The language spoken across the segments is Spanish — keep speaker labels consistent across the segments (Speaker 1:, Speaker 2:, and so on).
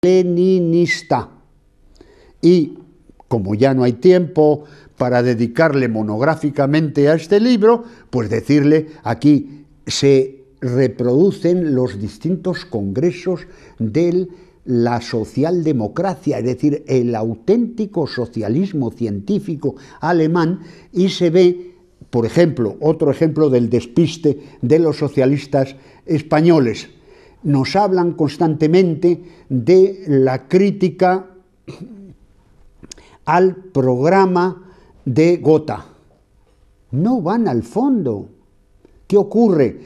Speaker 1: leninista. Y como ya no hay tiempo para dedicarle monográficamente a este libro, pues decirle, aquí se reproducen los distintos congresos de la socialdemocracia, es decir, el auténtico socialismo científico alemán, y se ve, por ejemplo, otro ejemplo del despiste de los socialistas españoles. Nos hablan constantemente de la crítica al programa de Gotha. No van al fondo. ¿Qué ocurre?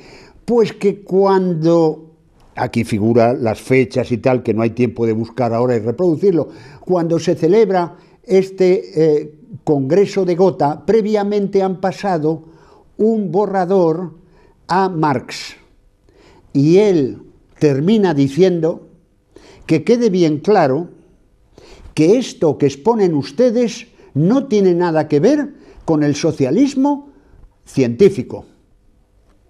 Speaker 1: Pues que cuando, aquí figura las fechas y tal, que no hay tiempo de buscar ahora y reproducirlo, cuando se celebra este Congreso de Gotha, previamente han pasado un borrador a Marx. Y él termina diciendo que quede bien claro que esto que exponen ustedes no tiene nada que ver con el socialismo científico.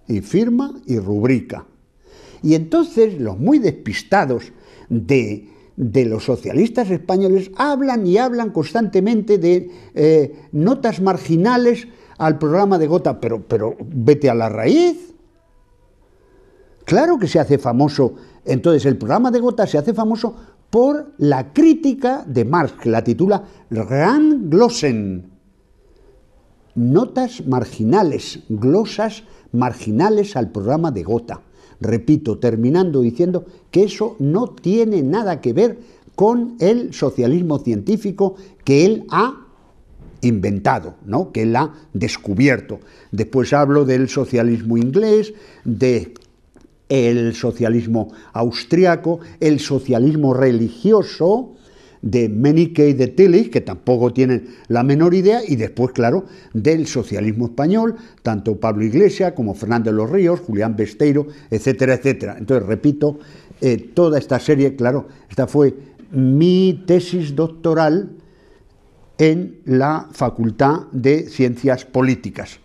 Speaker 1: Y firma y rubrica. Y entonces los muy despistados de los socialistas españoles hablan y hablan constantemente de notas marginales al programa de Gotha, pero vete a la raíz. Claro que se hace famoso, entonces el programa de Gotha se hace famoso por la crítica de Marx, que la titula Randglossen, notas marginales, glosas marginales al programa de Gotha. Repito, terminando diciendo que eso no tiene nada que ver con el socialismo científico que él ha inventado, ¿no? Que él ha descubierto. Después hablo del socialismo inglés, de el socialismo austriaco, el socialismo religioso de Menicke y de Tillich, que tampoco tienen la menor idea, y después, claro, del socialismo español, tanto Pablo Iglesias como Fernández de los Ríos, Julián Besteiro, etcétera, etcétera. Entonces, repito, toda esta serie, claro, esta fue mi tesis doctoral en la Facultad de Ciencias Políticas.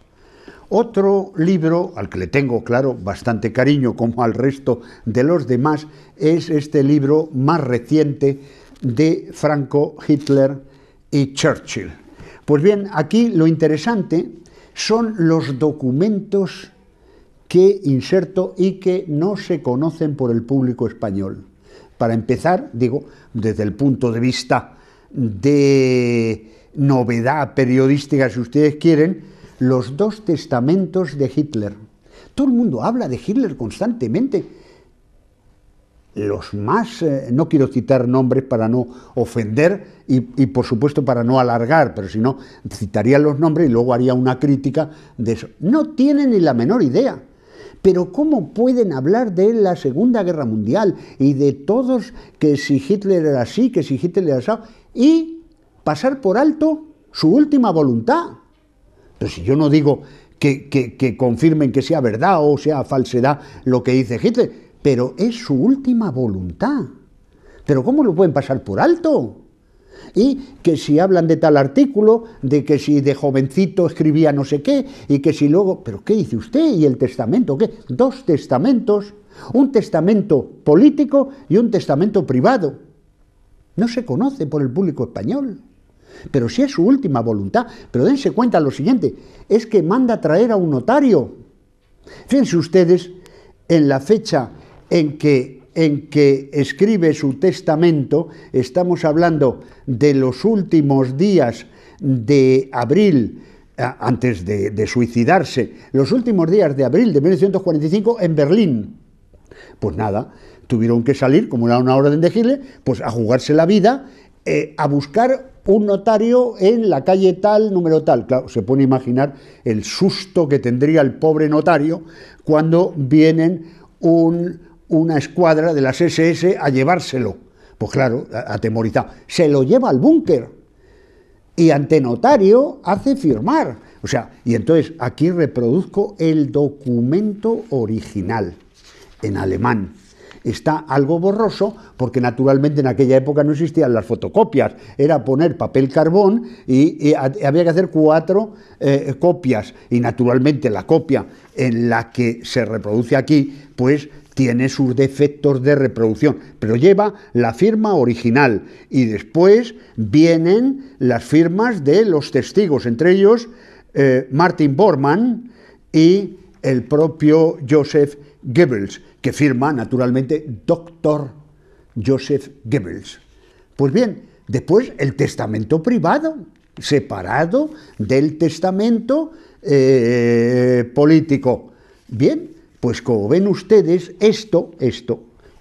Speaker 1: Otro libro, al que le tengo, claro, bastante cariño, como al resto de los demás, es este libro más reciente de Franco, Hitler y Churchill. Pues bien, aquí lo interesante son los documentos que inserto y que no se conocen por el público español. Para empezar, digo, desde el punto de vista de novedad periodística, si ustedes quieren, los dos testamentos de Hitler. Todo el mundo habla de Hitler constantemente. Los más, no quiero citar nombres para no ofender y por supuesto para no alargar, pero si no, citaría los nombres y luego haría una crítica de eso. No tienen ni la menor idea. Pero ¿cómo pueden hablar de la Segunda Guerra Mundial y de todos, que si Hitler era así, que si Hitler era así, y pasar por alto su última voluntad? Pero si yo no digo que confirmen que sea verdad o sea falsedad lo que dice Hitler, pero es su última voluntad. ¿Pero cómo lo pueden pasar por alto? Y que si hablan de tal artículo, de que si de jovencito escribía no sé qué, y que si luego... ¿Pero qué dice usted? ¿Y el testamento qué? Dos testamentos, un testamento político y un testamento privado. No se conoce por el público español. Pero sí es su última voluntad. Pero dense cuenta lo siguiente, es que manda traer a un notario. Fíjense ustedes en la fecha en que escribe su testamento, estamos hablando de los últimos días de abril, antes de suicidarse, los últimos días de abril de 1945 en Berlín. Pues nada, tuvieron que salir, como era una orden de Hitler, pues a jugarse la vida, a buscar un notario en la calle tal, número tal. Claro, se puede imaginar el susto que tendría el pobre notario cuando vienen una escuadra de las SS a llevárselo. Pues claro, atemorizado. Se lo lleva al búnker y ante notario hace firmar. O sea, y entonces aquí reproduzco el documento original en alemán. Está algo borroso porque naturalmente en aquella época no existían las fotocopias, era poner papel carbón y había que hacer 4 copias, y naturalmente la copia en la que se reproduce aquí pues tiene sus defectos de reproducción, pero lleva la firma original y después vienen las firmas de los testigos, entre ellos Martin Bormann y el propio Joseph Goebbels, que firma naturalmente Dr. Joseph Goebbels. Pues bien, después el testamento privado, separado del testamento político. Bien, pues como ven ustedes, esto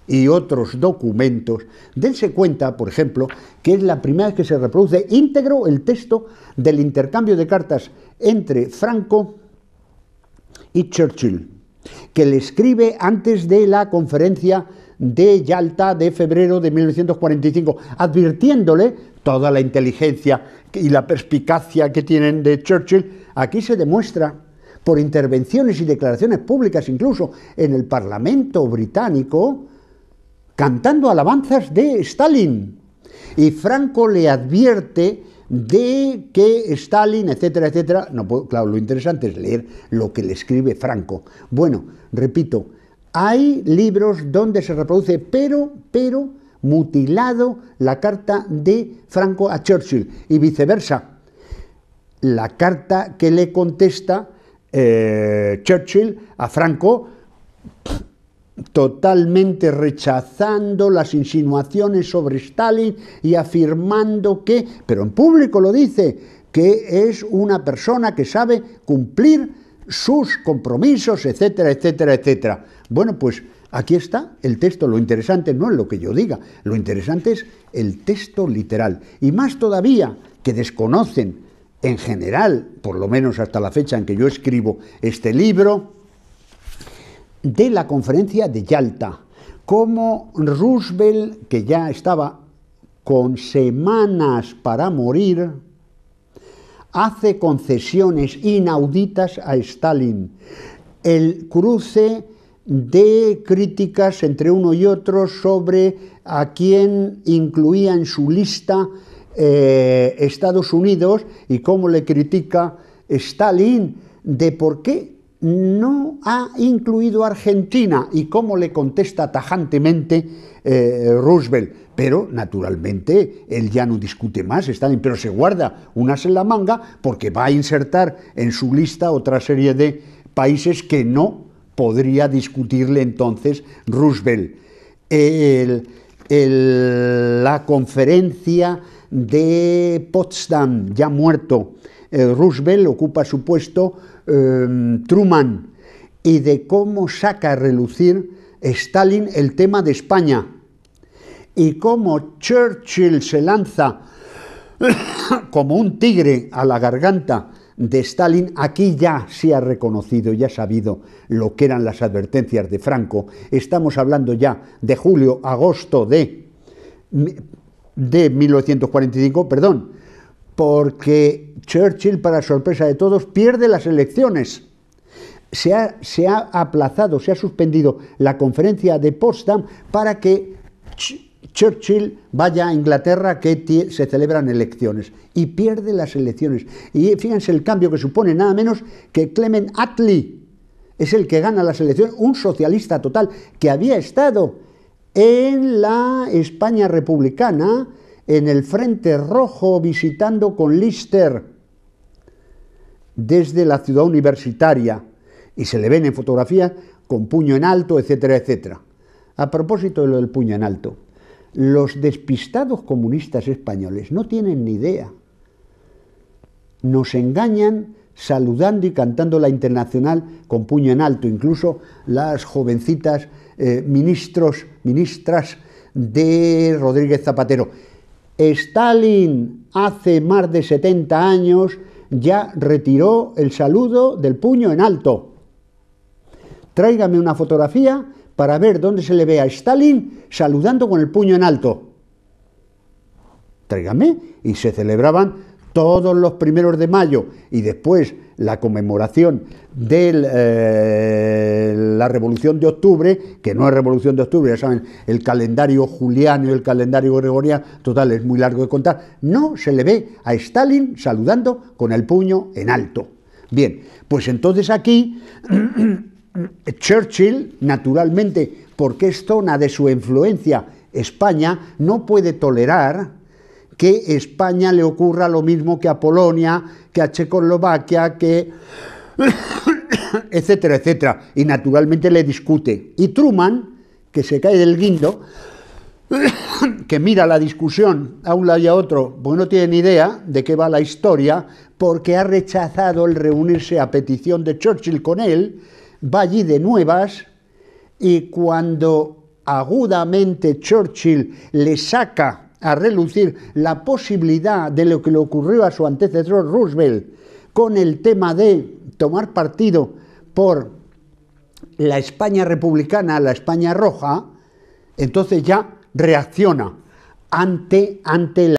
Speaker 1: y otros documentos, dense cuenta, por ejemplo, que es la primera vez que se reproduce íntegro el texto del intercambio de cartas entre Franco y Churchill, que le escribe antes de la conferencia de Yalta de febrero de 1945, advirtiéndole toda la inteligencia y la perspicacia que tienen de Churchill. Aquí se demuestra por intervenciones y declaraciones públicas, incluso en el Parlamento británico, cantando alabanzas de Stalin. Y Franco le advierte de que Stalin, etcétera, etcétera. No puedo, claro, lo interesante es leer lo que le escribe Franco. Bueno, repito, hay libros donde se reproduce, pero mutilado la carta de Franco a Churchill y viceversa. La carta que le contesta Churchill a Franco, totalmente rechazando las insinuaciones sobre Stalin y afirmando que, pero en público lo dice, que es una persona que sabe cumplir sus compromisos, etcétera, etcétera, etcétera. Bueno, pues aquí está el texto. Lo interesante no es lo que yo diga, lo interesante es el texto literal. Y más todavía, que desconocen en general, por lo menos hasta la fecha en que yo escribo este libro, de la conferencia de Yalta, como Roosevelt, que ya estaba con semanas para morir, hace concesiones inauditas a Stalin. El cruce de críticas entre uno y otro sobre a quién incluía en su lista Estados Unidos y cómo le critica Stalin de por qué no ha incluido a Argentina y cómo le contesta tajantemente Roosevelt. Pero, naturalmente, él ya no discute más, Stalin, pero se guarda unas en la manga porque va a insertar en su lista otra serie de países que no podría discutirle entonces Roosevelt. La conferencia de Potsdam, ya muerto Roosevelt, ocupa su puesto Truman, y de cómo saca a relucir Stalin el tema de España, y cómo Churchill se lanza como un tigre a la garganta de Stalin. Aquí ya se ha reconocido, ya ha sabido lo que eran las advertencias de Franco. Estamos hablando ya de julio, agosto de 1945, perdón, porque Churchill, para sorpresa de todos, pierde las elecciones. Se ha aplazado, se ha suspendido la conferencia de Potsdam para que Churchill vaya a Inglaterra, que se celebran elecciones, y pierde las elecciones. Y fíjense el cambio que supone, nada menos que Clement Attlee es el que gana las elecciones, un socialista total que había estado en la España republicana, en el Frente Rojo, visitando con Lister desde la ciudad universitaria, y se le ven en fotografías con puño en alto, etcétera, etcétera. A propósito de lo del puño en alto, los despistados comunistas españoles no tienen ni idea. Nos engañan saludando y cantando la Internacional con puño en alto, incluso las jovencitas ministras de Rodríguez Zapatero. Stalin hace más de 70 años ya retiró el saludo del puño en alto. Tráigame una fotografía para ver dónde se le ve a Stalin saludando con el puño en alto. Tráigame. Y se celebraban todos los 1 de mayo y después la conmemoración de la Revolución de Octubre, que no es Revolución de Octubre, ya saben, el calendario juliano y el calendario gregoriano, total, es muy largo de contar, no se le ve a Stalin saludando con el puño en alto. Bien, pues entonces aquí Churchill, naturalmente, porque es zona de su influencia. España no puede tolerar que a España le ocurra lo mismo que a Polonia, que a Checoslovaquia, que etcétera, etcétera. Y naturalmente le discute. Y Truman, que se cae del guindo, que mira la discusión a un lado y a otro, porque no tiene ni idea de qué va la historia, porque ha rechazado el reunirse a petición de Churchill con él, va allí de nuevas, y cuando agudamente Churchill le saca a relucir la posibilidad de lo que le ocurrió a su antecesor Roosevelt con el tema de tomar partido por la España republicana, la España roja, entonces ya reacciona ante la